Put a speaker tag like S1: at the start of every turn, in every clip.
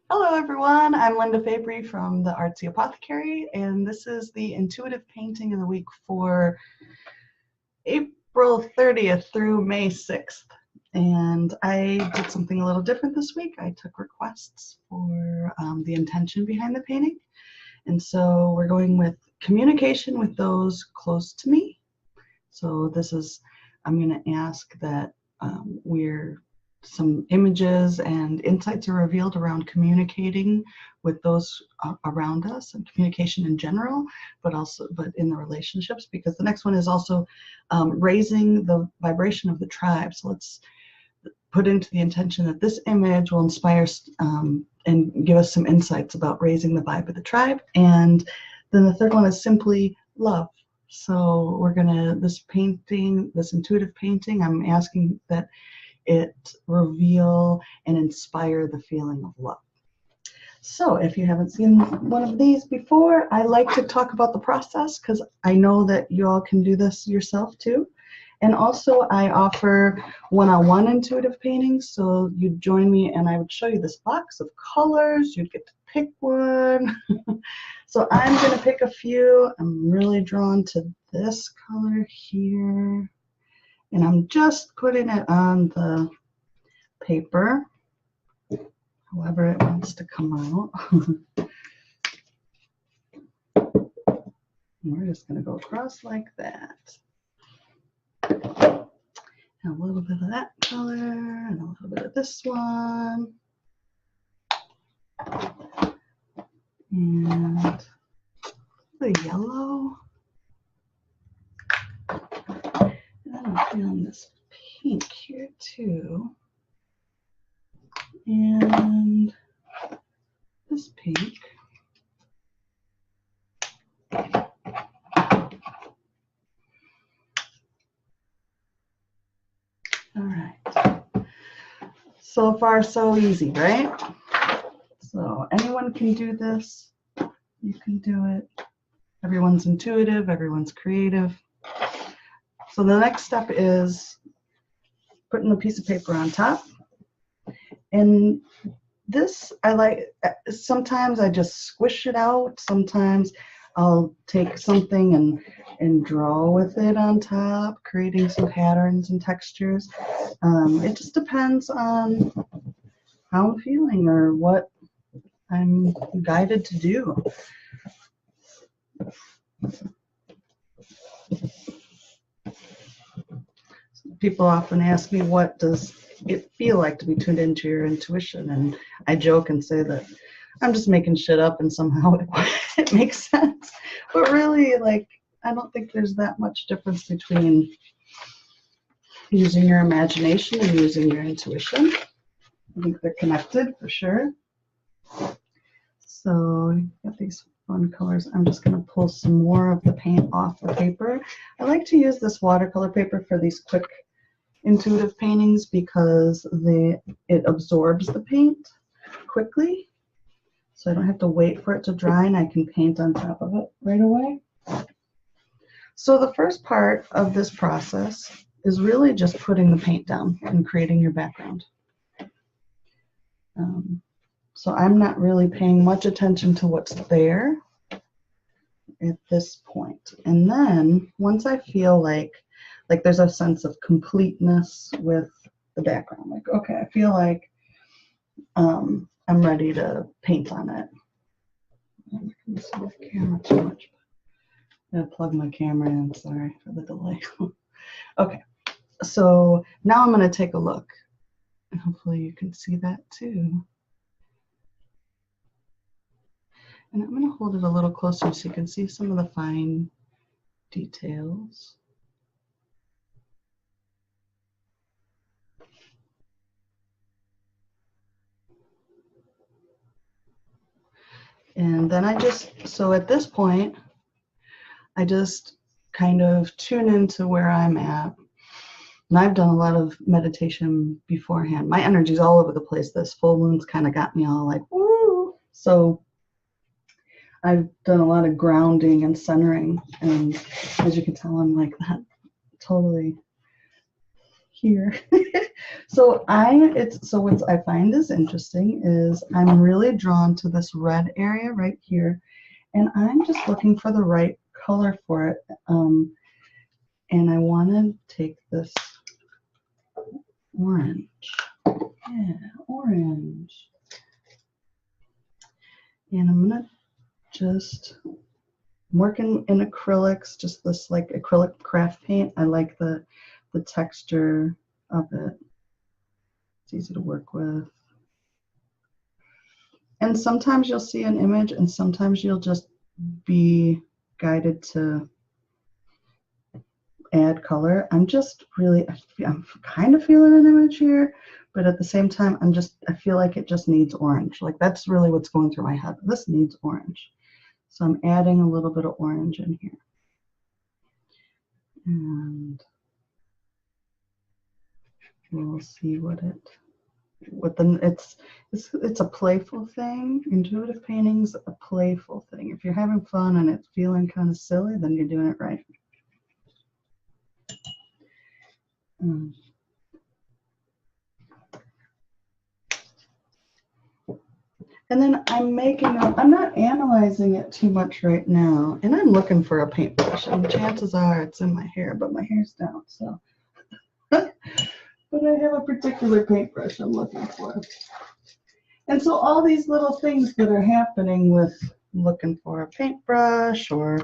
S1: Hello everyone, I'm Linda Fabry from the Artsy Apothecary, and this is the intuitive painting of the week for April 30th through May 6th. And I did something a little different this week. I took requests for the intention behind the painting. And so we're going with communication with those close to me. So I'm going to ask that some images and insights are revealed around communicating with those around us and communication in general, but in the relationships, because the next one is also raising the vibration of the tribe. So let's put into the intention that this image will inspire and give us some insights about raising the vibe of the tribe. And then the third one is simply love. So this intuitive painting, I'm asking that it reveal and inspire the feeling of love. So if you haven't seen one of these before, I like to talk about the process because I know that you all can do this yourself too. And also I offer one-on-one intuitive paintings. So you'd join me and I would show you this box of colors. You'd get to pick one. So I'm going to pick a few. I'm really drawn to this color here. And I'm just putting it on the paper, however it wants to come out. We're just going to go across like that. And a little bit of that color and a little bit of this one. And the yellow. And then I'm feeling this pink here too. And this pink. All right. So far, so easy, right? So anyone can do this. You can do it. Everyone's intuitive, everyone's creative. So the next step is putting a piece of paper on top. And this, sometimes I just squish it out. Sometimes I'll take something and draw with it on top, creating some patterns and textures. It just depends on how I'm feeling or what I'm guided to do. People often ask me, what does it feel like to be tuned into your intuition? And I joke and say that I'm just making shit up and somehow it makes sense. But really, I don't think there's that much difference between using your imagination and using your intuition. I think they're connected for sure. So you got these fun colors. I'm just going to pull some more of the paint off the paper. I like to use this watercolor paper for these quick intuitive paintings because it absorbs the paint quickly. So I don't have to wait for it to dry and I can paint on top of it right away. So the first part of this process is really just putting the paint down and creating your background. So I'm not really paying much attention to what's there at this point. And then once I feel like there's a sense of completeness with the background, like, okay, I feel like I'm ready to paint on it. I'm not going to see the camera too much. I'm going to plug my camera in, sorry for the delay. Okay, so now I'm going to take a look. And hopefully you can see that too. And I'm going to hold it a little closer so you can see some of the fine details. And then so at this point, I just kind of tune into where I'm at. And I've done a lot of meditation beforehand. My energy's all over the place. This full moon's kind of got me all like, woo. So I've done a lot of grounding and centering. And as you can tell, I'm like that, totally here. So what I find is interesting is I'm really drawn to this red area right here, and I'm just looking for the right color for it. And I want to take this orange. Yeah, orange. And I'm gonna just working in acrylics, just this like acrylic craft paint. I like the texture of it. It's easy to work with. And sometimes you'll see an image and sometimes you'll just be guided to add color. I'm kind of feeling an image here, but at the same time, I feel like it just needs orange. Like that's really what's going through my head. This needs orange. So I'm adding a little bit of orange in here. And we'll see it's a playful thing. Intuitive painting's a playful thing. If you're having fun and it's feeling kind of silly, then you're doing it right. And then I'm not analyzing it too much right now, and I'm looking for a paintbrush, and chances are it's in my hair, but my hair's down, so. But I have a particular paintbrush I'm looking for. And so all these little things that are happening with looking for a paintbrush or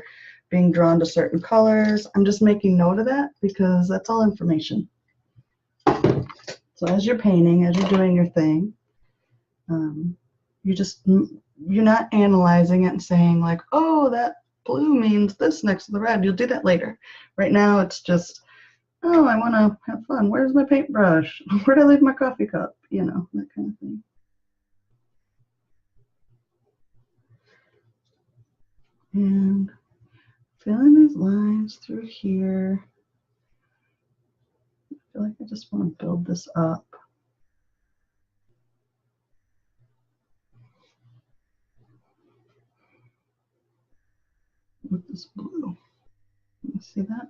S1: being drawn to certain colors, I'm just making note of that because that's all information. So as you're painting, as you're doing your thing, you're not analyzing it and saying like, oh, that blue means this next to the red. You'll do that later. Right now it's just, oh, I want to have fun. Where's my paintbrush? Where'd I leave my coffee cup? You know, that kind of thing. And filling these lines through here. I feel like I just want to build this up. With this blue. You see that?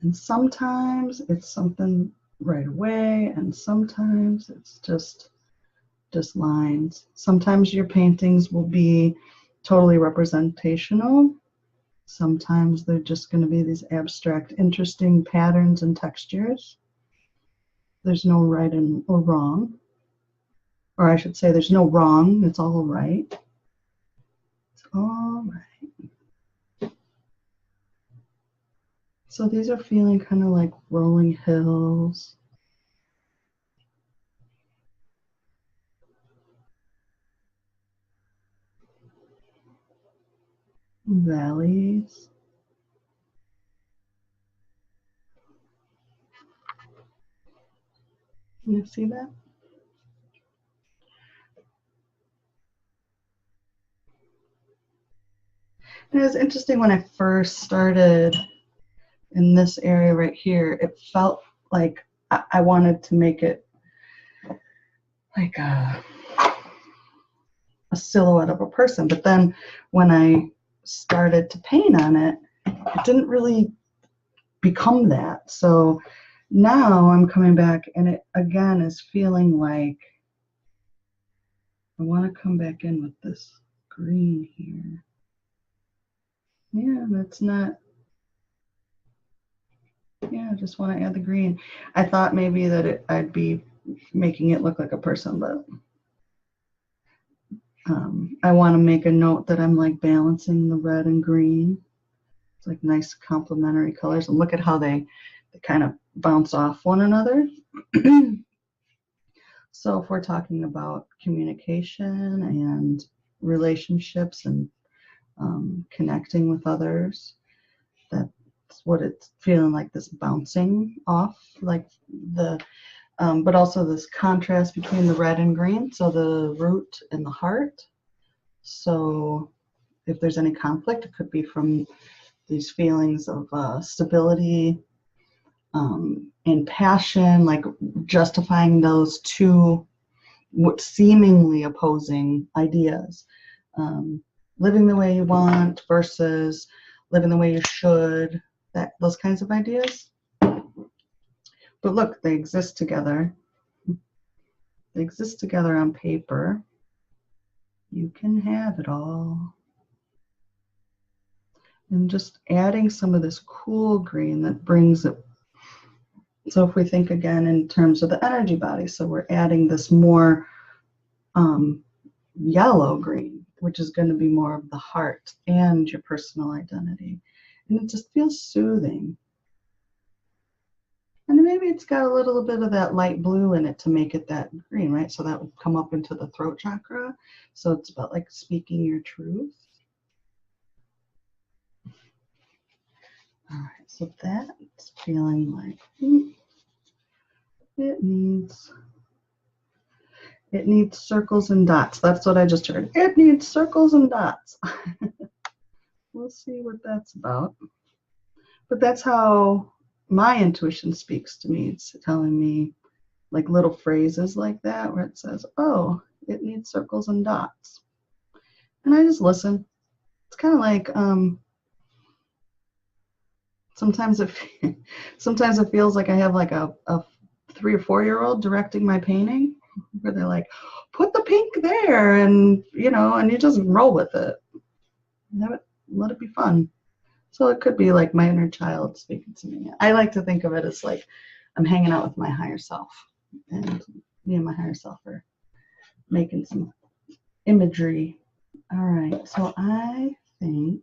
S1: And sometimes it's something right away, and sometimes it's just lines. Sometimes your paintings will be totally representational. Sometimes they're just going to be these abstract, interesting patterns and textures. There's no right or wrong. Or I should say there's no wrong. It's all right. It's all right. So these are feeling kind of like rolling hills. Valleys. You see that? And it was interesting when I first started in this area right here, it felt like I wanted to make it like a silhouette of a person. But then when I started to paint on it, it didn't really become that. So now I'm coming back and it again is feeling like I want to come back in with this green here. Yeah, that's not, yeah, I just want to add the green. I thought maybe that I'd be making it look like a person, but I want to make a note that I'm like balancing the red and green. It's like nice complementary colors, and look at how they kind of bounce off one another. So if we're talking about communication and relationships and connecting with others, that's what it's feeling like, this bouncing off, like but also this contrast between the red and green, so the root and the heart. So if there's any conflict, it could be from these feelings of stability and passion, like justifying those two seemingly opposing ideas. Living the way you want versus living the way you should, those kinds of ideas. But look, they exist together. They exist together on paper. You can have it all. And just adding some of this cool green that brings it. So if we think again in terms of the energy body, so we're adding this more yellow green, which is going to be more of the heart and your personal identity. And it just feels soothing. And maybe it's got a little bit of that light blue in it to make it that green, right? So that would come up into the throat chakra. So it's about like speaking your truth. All right, so that's feeling like it needs circles and dots. That's what I just heard. It needs circles and dots. We'll see what that's about. But that's how my intuition speaks to me. It's telling me like little phrases like that where it says, oh, it needs circles and dots. And I just listen. It's kind of like sometimes it feels like I have like a 3 or 4-year-old directing my painting, where they're like, put the pink there, and and you just roll with it. Let it be fun. So it could be like my inner child speaking to me. I like to think of it as like I'm hanging out with my higher self, and me and my higher self are making some imagery. All right, so I think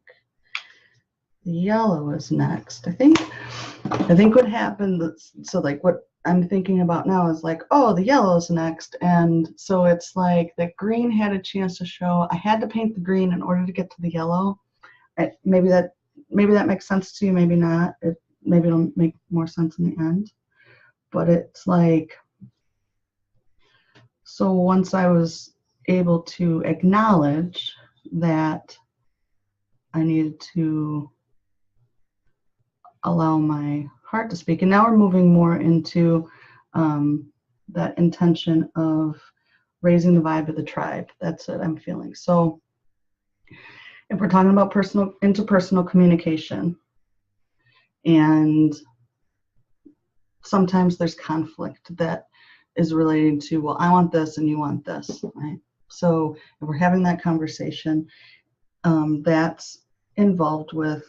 S1: the yellow is next. I think what happened, so like what I'm thinking about now is like, oh, the yellow is next. And so it's like the green had a chance to show. I had to paint the green in order to get to the yellow. Maybe that makes sense to you, maybe not. Maybe it'll make more sense in the end. But it's like, so once I was able to acknowledge that I needed to allow my heart to speak. And now we're moving more into that intention of raising the vibe of the tribe. That's what I'm feeling. So if we're talking about interpersonal communication, and sometimes there's conflict that is relating to, well, I want this and you want this, right? So if we're having that conversation, that's involved with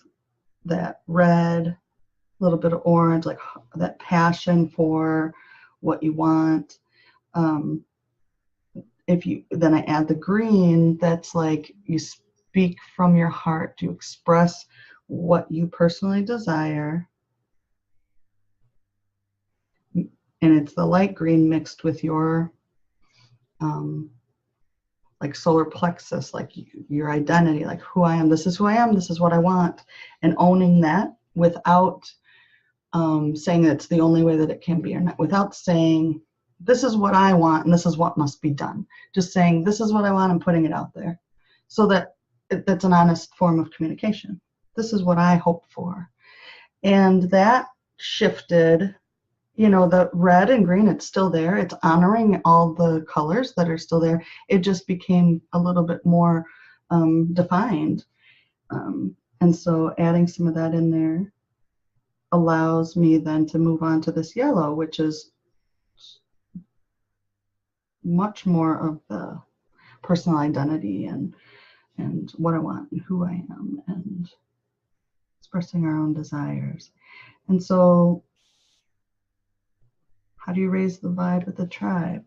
S1: that red, a little bit of orange, like that passion for what you want. Then I add the green, that's like you speak from your heart, you express what you personally desire. And it's the light green mixed with your like solar plexus, like your identity, like who I am. This is who I am. This is what I want. And owning that without saying that it's the only way that it can be, or not, without saying, this is what I want and this is what must be done. Just saying, this is what I want and putting it out there. So that that's an honest form of communication. This is what I hope for. And that shifted, the red and green, it's still there. It's honoring all the colors that are still there. It just became a little bit more defined. And so adding some of that in there allows me then to move on to this yellow, which is much more of the personal identity and what I want and who I am and expressing our own desires. And so how do you raise the vibe with the tribe?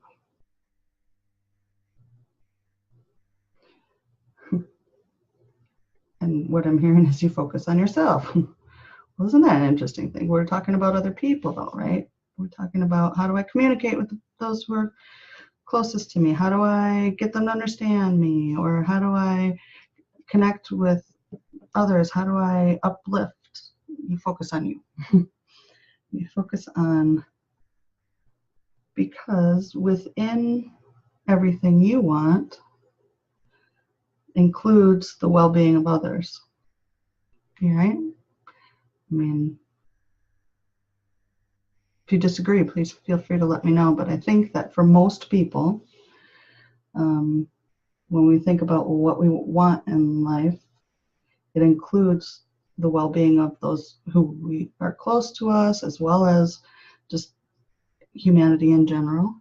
S1: And what I'm hearing is you focus on yourself. Well, isn't that an interesting thing? We're talking about other people though, right? We're talking about how do I communicate with those who are closest to me? How do I get them to understand me? Or how do I connect with others? How do I uplift? You focus on you. You focus on, because within everything you want includes the well-being of others. Right? I mean, if you disagree, please feel free to let me know. But I think that for most people, when we think about what we want in life, it includes the well-being of those who we are close to us, as well as just humanity in general.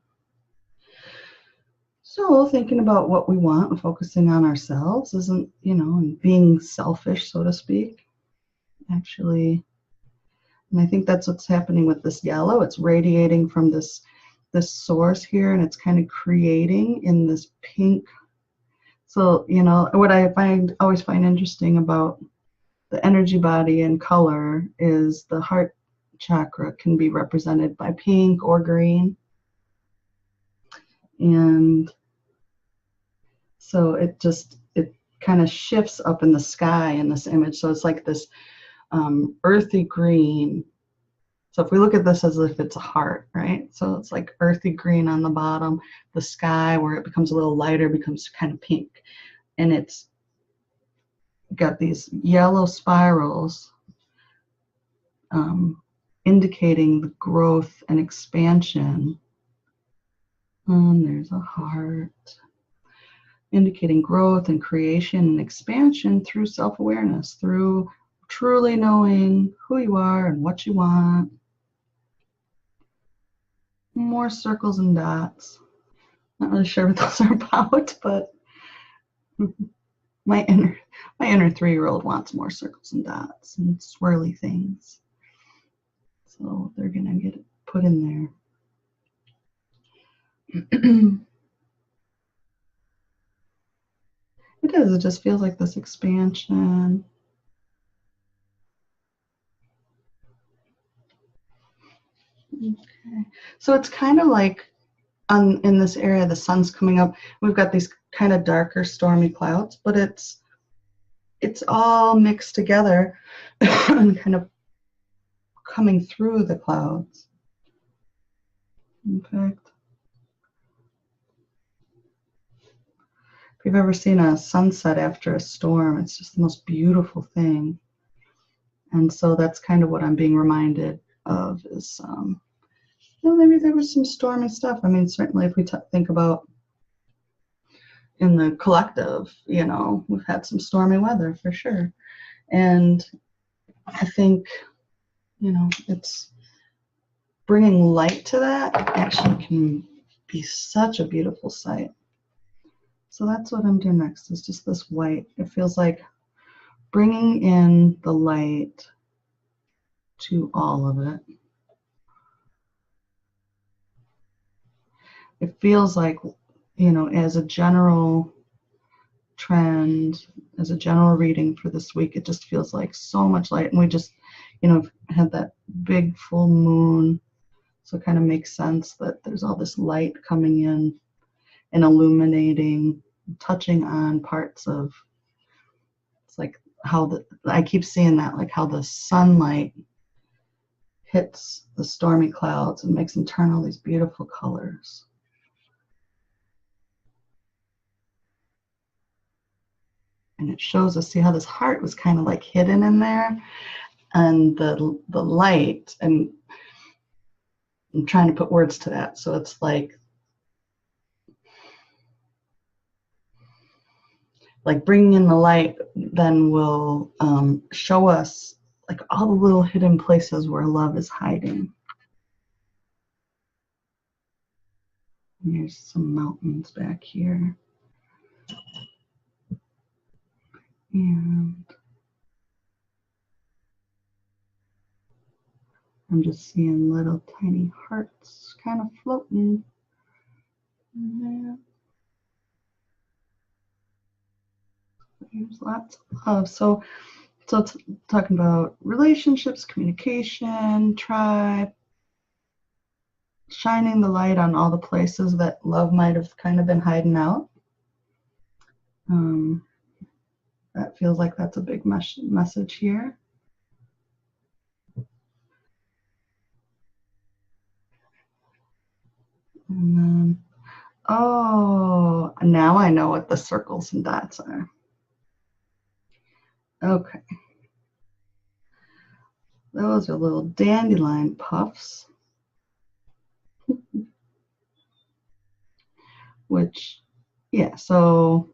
S1: So thinking about what we want and focusing on ourselves isn't, and being selfish, so to speak, actually. And I think that's what's happening with this yellow. It's radiating from this source here, and it's kind of creating in this pink. So, what I always find interesting about the energy body and color is the heart chakra can be represented by pink or green. And so it kind of shifts up in the sky in this image. So it's like this earthy green. So if we look at this as if it's a heart, right? So it's like earthy green on the bottom, the sky where it becomes a little lighter becomes kind of pink. And it's got these yellow spirals indicating the growth and expansion. And there's a heart. Indicating growth and creation and expansion through self-awareness, through truly knowing who you are and what you want. More circles and dots. Not really sure what those are about, but my inner 3-year-old wants more circles and dots and swirly things. So they're gonna get it put in there. It is, it just feels like this expansion. Okay. So it's kind of like in this area, the sun's coming up. We've got these kind of darker, stormy clouds, but it's all mixed together and kind of coming through the clouds. In fact, if you've ever seen a sunset after a storm, it's just the most beautiful thing. And so that's kind of what I'm being reminded of is, maybe there was some stormy stuff. I mean, certainly if we think about in the collective, we've had some stormy weather for sure. And I think, it's bringing light to that actually can be such a beautiful sight. So that's what I'm doing next, is just this white. It feels like bringing in the light to all of it. It feels like, as a general trend, as a general reading for this week, it just feels like so much light. And we just, had that big full moon. So it kind of makes sense that there's all this light coming in and illuminating, touching on parts of, it's like how I keep seeing that, like how the sunlight hits the stormy clouds and makes them turn all these beautiful colors. And it shows us, see how this heart was kind of like hidden in there, and the light, and I'm trying to put words to that. So it's like bringing in the light then will show us like all the little hidden places where love is hiding. And here's some mountains back here. And I'm just seeing little tiny hearts kind of floating in there. There's lots of love. So it's talking about relationships, communication, tribe, shining the light on all the places that love might have kind of been hiding out. That feels like that's a big message here. And then, oh, now I know what the circles and dots are. Okay. Those are little dandelion puffs. Which, yeah, so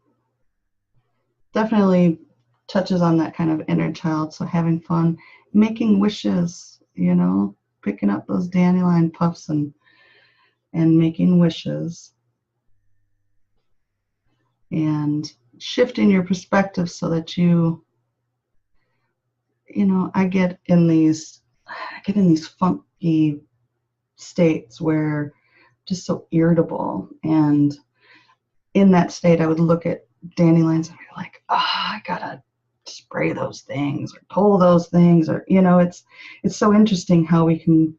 S1: definitely touches on that kind of inner child. So having fun, making wishes, picking up those dandelion puffs and and making wishes and shifting your perspective so that I get in these funky states where I'm just so irritable, and in that state I would look at dandelions and be like, I gotta spray those things or pull those things, or it's so interesting how we can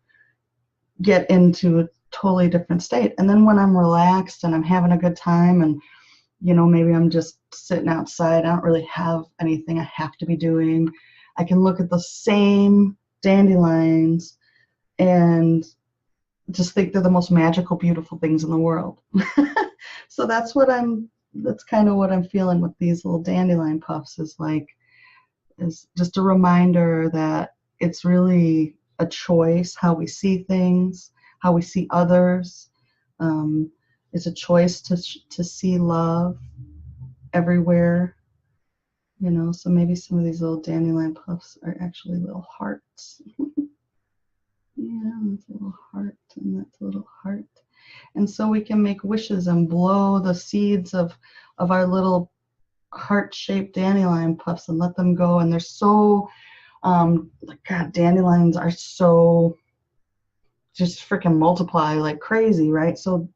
S1: get into a totally different state. And then when I'm relaxed and I'm having a good time, and maybe I'm just sitting outside, I don't really have anything I have to be doing, I can look at the same dandelions and just think they're the most magical, beautiful things in the world. So that's kind of what I'm feeling with these little dandelion puffs, is just a reminder that it's really a choice how we see things, how we see others. It's a choice to see love everywhere. So maybe some of these little dandelion puffs are actually little hearts. Yeah, that's a little heart, and that's a little heart. And so we can make wishes and blow the seeds of our little heart-shaped dandelion puffs and let them go. And they're so, God, dandelions are so just freaking multiply like crazy, right? So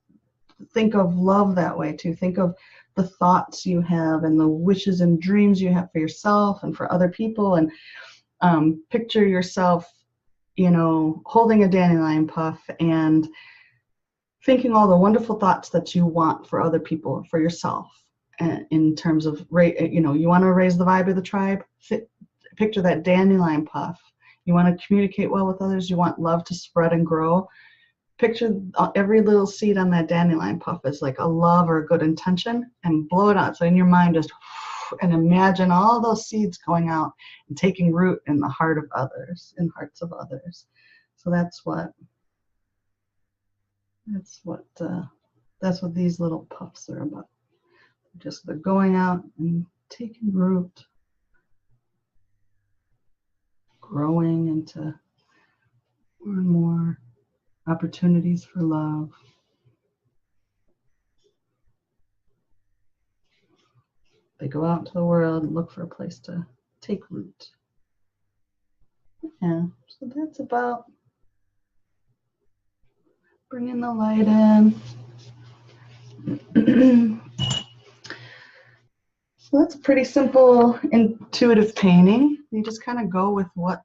S1: think of love that way too. Think of the thoughts you have and the wishes and dreams you have for yourself and for other people, and picture yourself, holding a dandelion puff and thinking all the wonderful thoughts that you want for other people, for yourself, in terms of, you want to raise the vibe of the tribe, picture that dandelion puff. You want to communicate well with others, you want love to spread and grow, picture every little seed on that dandelion puff as like a love or a good intention, and blow it out. So in your mind, just and imagine all those seeds going out and taking root in the heart of others, in hearts of others. So that's what these little puffs are about. They're going out and taking root, growing into more and more opportunities for love. They go out into the world and look for a place to take root. Yeah, so that's about bringing the light in. So that's a pretty simple intuitive painting. You just kind of go with what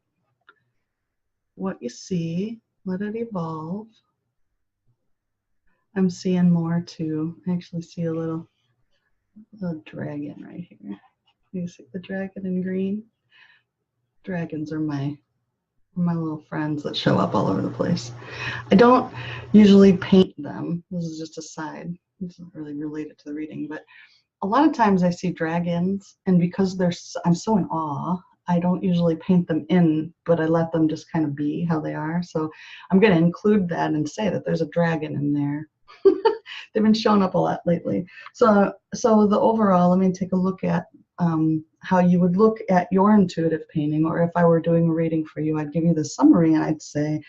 S1: you see, let it evolve. I'm seeing more too. I actually see a little dragon right here. You see the dragon in green? Dragons are my little friends that show up all over the place. I don't usually paint them. This is just a side. It's not really related to the reading, but a lot of times I see dragons, and because I'm so in awe, I don't usually paint them in, but I let them just kind of be how they are. So I'm going to include that and say that there's a dragon in there. They've been showing up a lot lately. So the overall, let me take a look at how you would look at your intuitive painting, or if I were doing a reading for you, I'd give you the summary and I'd say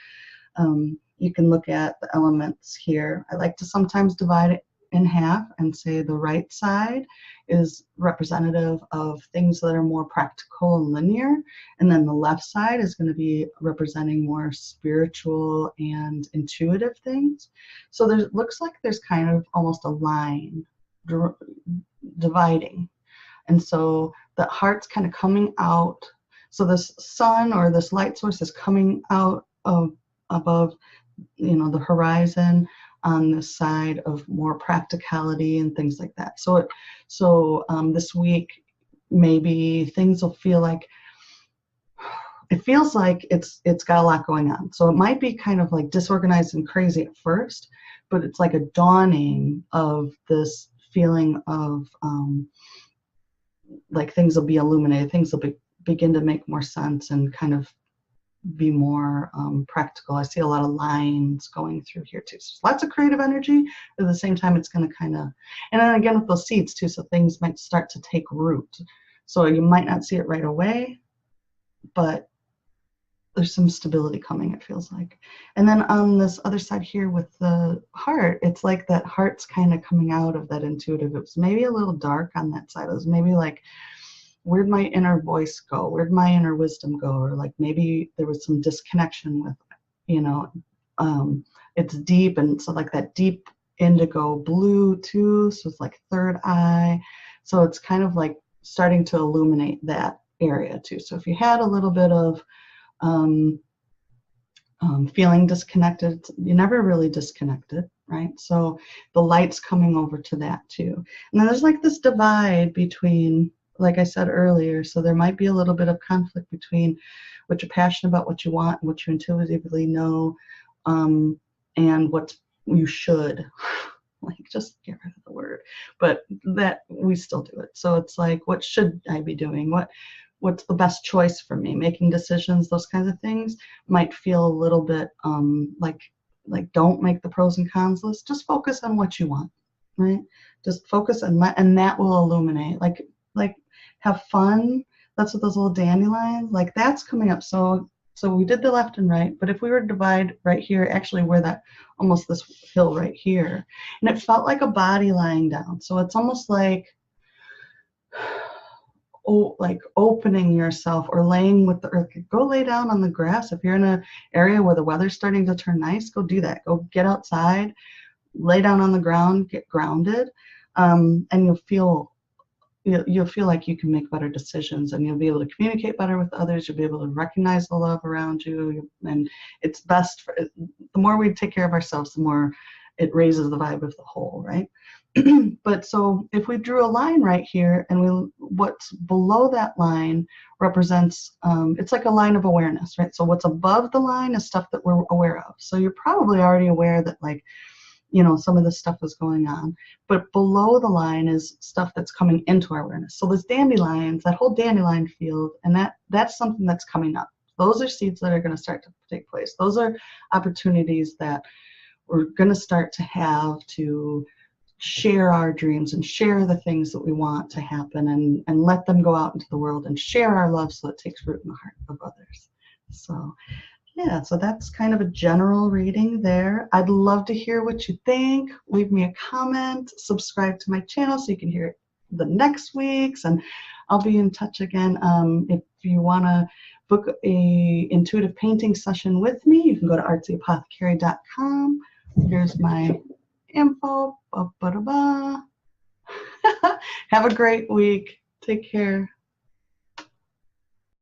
S1: you can look at the elements here. I like to sometimes divide it in half and say the right side is representative of things that are more practical and linear, and then the left side is going to be representing more spiritual and intuitive things. So looks like there's kind of almost a line dividing, and so the heart's kind of coming out. So this sun or this light source is coming out of above, the horizon, on this side of more practicality and things like that. So this week, maybe things will feel like, it feels like it's got a lot going on. So it might be kind of like disorganized and crazy at first, but it's like a dawning of this feeling of like things will be illuminated, things will begin to make more sense and kind of be more practical. I see a lot of lines going through here too. So lots of creative energy, but at the same time it's going to kind of, and then again with those seeds too, so things might start to take root. So you might not see it right away, but there's some stability coming, it feels like. And then on this other side here with the heart, it's like that heart's kind of coming out of that intuitive. It was maybe a little dark on that side. It was maybe like, where'd my inner voice go? Where'd my inner wisdom go? Or like maybe there was some disconnection with, you know, it's deep, and so like that deep indigo blue too. So it's like third eye. So it's kind of like starting to illuminate that area too. So if you had a little bit of feeling disconnected, you never really disconnected, right? So the light's coming over to that too. And then there's like this divide between, like I said earlier, so there might be a little bit of conflict between what you're passionate about, what you want, what you intuitively know, and what you should. Like, just get rid of the word, but that we still do it. So it's like, what should I be doing? What's the best choice for me? Making decisions, those kinds of things might feel a little bit like don't make the pros and cons list. Just focus on what you want, right? Just focus and that will illuminate. Like have fun. That's what those little dandelions, like that's coming up. So we did the left and right, but if we were to divide right here, actually where that almost this hill right here, and it felt like a body lying down. So it's almost like, like opening yourself or laying with the earth. Go lay down on the grass. If you're in an area where the weather's starting to turn nice, go do that. Go get outside, lay down on the ground, get grounded, and you'll feel like you can make better decisions, and you'll be able to communicate better with others. You'll be able to recognize the love around you, and it's best for, the more we take care of ourselves, the more it raises the vibe of the whole, right? But so if we drew a line right here, and what's below that line represents, it's like a line of awareness, right? So what's above the line is stuff that we're aware of. So you're probably already aware that, like, you know, some of this stuff is going on, but below the line is stuff that's coming into our awareness. So there's dandelions, that whole dandelion field, and that's something that's coming up. Those are seeds that are going to start to take place. Those are opportunities that we're going to start to have to share our dreams and share the things that we want to happen, and let them go out into the world and share our love so it takes root in the heart of others. So yeah, so that's kind of a general reading there. I'd love to hear what you think. Leave me a comment, subscribe to my channel so you can hear the next week's, and I'll be in touch again. If you want to book a intuitive painting session with me, you can go to artsyapothecary.com. Here's my info. Have a great week. Take care.